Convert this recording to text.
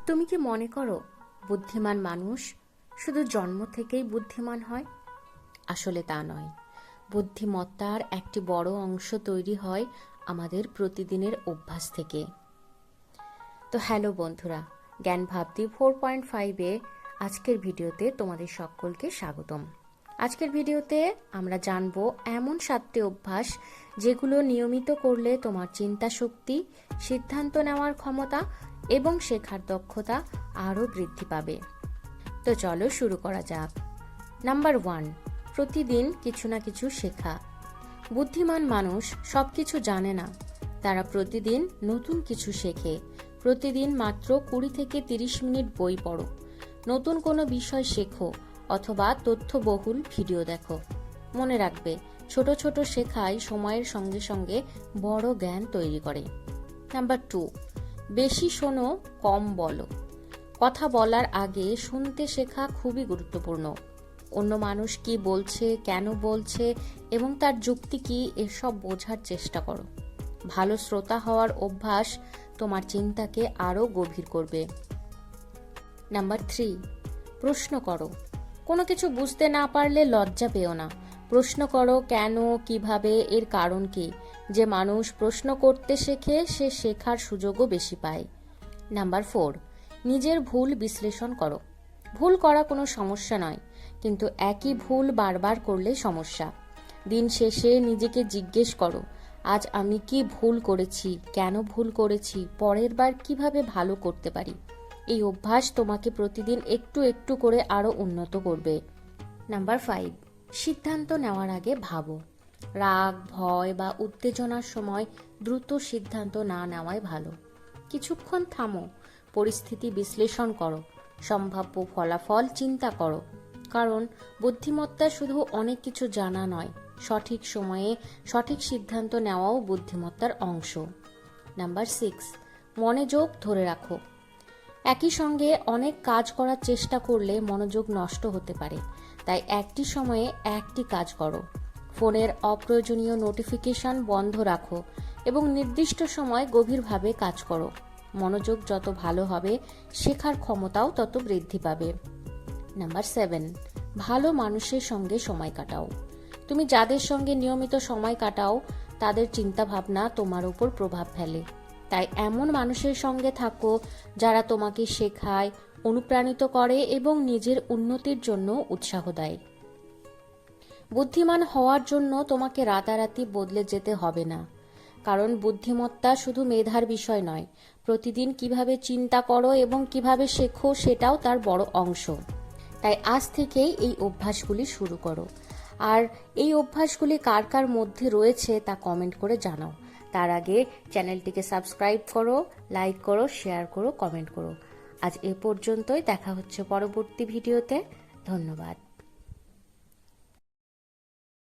তুমি কি মনে করো বুদ্ধিমান মানুষ শুধু জন্ম থেকেই বুদ্ধিমান হয়? আসলে তা নয়। বুদ্ধিমত্তার একটি বড় অংশ তৈরি হয় আমাদের প্রতিদিনের অভ্যাস থেকে। তো হ্যালো বন্ধুরা, জ্ঞান ভাবতি 4.5-এ আজকের ভিডিওতে তোমাদের সকলকে স্বাগতম। আজকের ভিডিওতে আমরা জানব এমন 7টি অভ্যাস যেগুলো নিয়মিত করলে তোমার চিন্তা শক্তি, সিদ্ধান্ত নেওয়ার ক্ষমতা এবং শেখার দক্ষতা আরও বৃদ্ধি পাবে। তো চলো শুরু করা যাক। নাম্বার 1, প্রতিদিন কিছু না কিছু শেখা। বুদ্ধিমান মানুষ সবকিছু জানে না, তারা প্রতিদিন নতুন কিছু শেখে। প্রতিদিন মাত্র 20 থেকে 30 মিনিট বই পড়ো, নতুন কোনো বিষয় শেখো অথবা তথ্যবহুল ভিডিও দেখো। মনে রাখবে, ছোট ছোট শেখাই সময়ের সঙ্গে সঙ্গে বড় জ্ঞান তৈরি করে। নাম্বার 2, বেশি শোনো, কম বলো। কথা বলার আগে শুনতে শেখা খুবই গুরুত্বপূর্ণ। অন্য মানুষ কি বলছে, কেন বলছে এবং তার যুক্তি কি, এসব বোঝার চেষ্টা করো। ভালো শ্রোতা হওয়ার অভ্যাস তোমার চিন্তাকে আরও গভীর করবে। নাম্বার 3, প্রশ্ন করো। কোনো কিছু বুঝতে না পারলে লজ্জা পেও না। প্রশ্ন করো, কেন, কিভাবে, এর কারণ কি। যে মানুষ প্রশ্ন করতে শেখে সে শেখার সুযোগও বেশি পায়। নাম্বার 4, নিজের ভুল বিশ্লেষণ করো। ভুল করা কোনো সমস্যা নয়, কিন্তু একই ভুল বারবার করলে সমস্যা। দিন শেষে নিজেকে জিজ্ঞেস করো, আজ আমি কি ভুল করেছি, কেন ভুল করেছি, পরের বার কিভাবে ভালো করতে পারি। এই অভ্যাস তোমাকে প্রতিদিন একটু একটু করে আরও উন্নত করবে। নাম্বার 5, সিদ্ধান্ত নেওয়ার আগে ভাবো। রাগ, ভয় বা উত্তেজনার সময় দ্রুত সিদ্ধান্ত না নেওয়াই ভালো। কিছুক্ষণ থামো, পরিস্থিতি বিশ্লেষণ করো, সম্ভাব্য ফলাফল চিন্তা করো। কারণ বুদ্ধিমত্তা শুধু অনেক কিছু জানা নয়, সঠিক সময়ে সঠিক সিদ্ধান্ত নেওয়াও বুদ্ধিমত্তার অংশ। নাম্বার 6, মনোযোগ ধরে রাখো। একই সঙ্গে অনেক কাজ করার চেষ্টা করলে মনোযোগ নষ্ট হতে পারে, তাই একটি সময়ে একটি কাজ করো। ফোনের অপ্রয়োজনীয় নোটিফিকেশন বন্ধ রাখো এবং নির্দিষ্ট সময় গভীরভাবে কাজ করো। মনোযোগ যত ভালো হবে, শেখার ক্ষমতাও তত বৃদ্ধি পাবে। নাম্বার 7, ভালো মানুষের সঙ্গে সময় কাটাও। তুমি যাদের সঙ্গে নিয়মিত সময় কাটাও তাদের চিন্তাভাবনা তোমার উপর প্রভাব ফেলে। তাই এমন মানুষের সঙ্গে থাকো যারা তোমাকে শেখায়, অনুপ্রাণিত করে এবং নিজের উন্নতির জন্য উৎসাহ দেয়। বুদ্ধিমান হওয়ার জন্য তোমাকে রাতারাতি বদলে যেতে হবে না, কারণ বুদ্ধিমত্তা শুধু মেধার বিষয় নয়। প্রতিদিন কিভাবে চিন্তা করো এবং কিভাবে শেখো সেটাও তার বড় অংশ। তাই আজ থেকেই এই অভ্যাসগুলি শুরু করো। আর এই অভ্যাসগুলি কার কার মধ্যে রয়েছে তা কমেন্ট করে জানাও। তার আগে চ্যানেলটিকে সাবস্ক্রাইব করো, লাইক করো, শেয়ার করো, কমেন্ট করো। আজ এ পর্যন্তই, দেখা হচ্ছে পরবর্তী ভিডিওতে। ধন্যবাদ।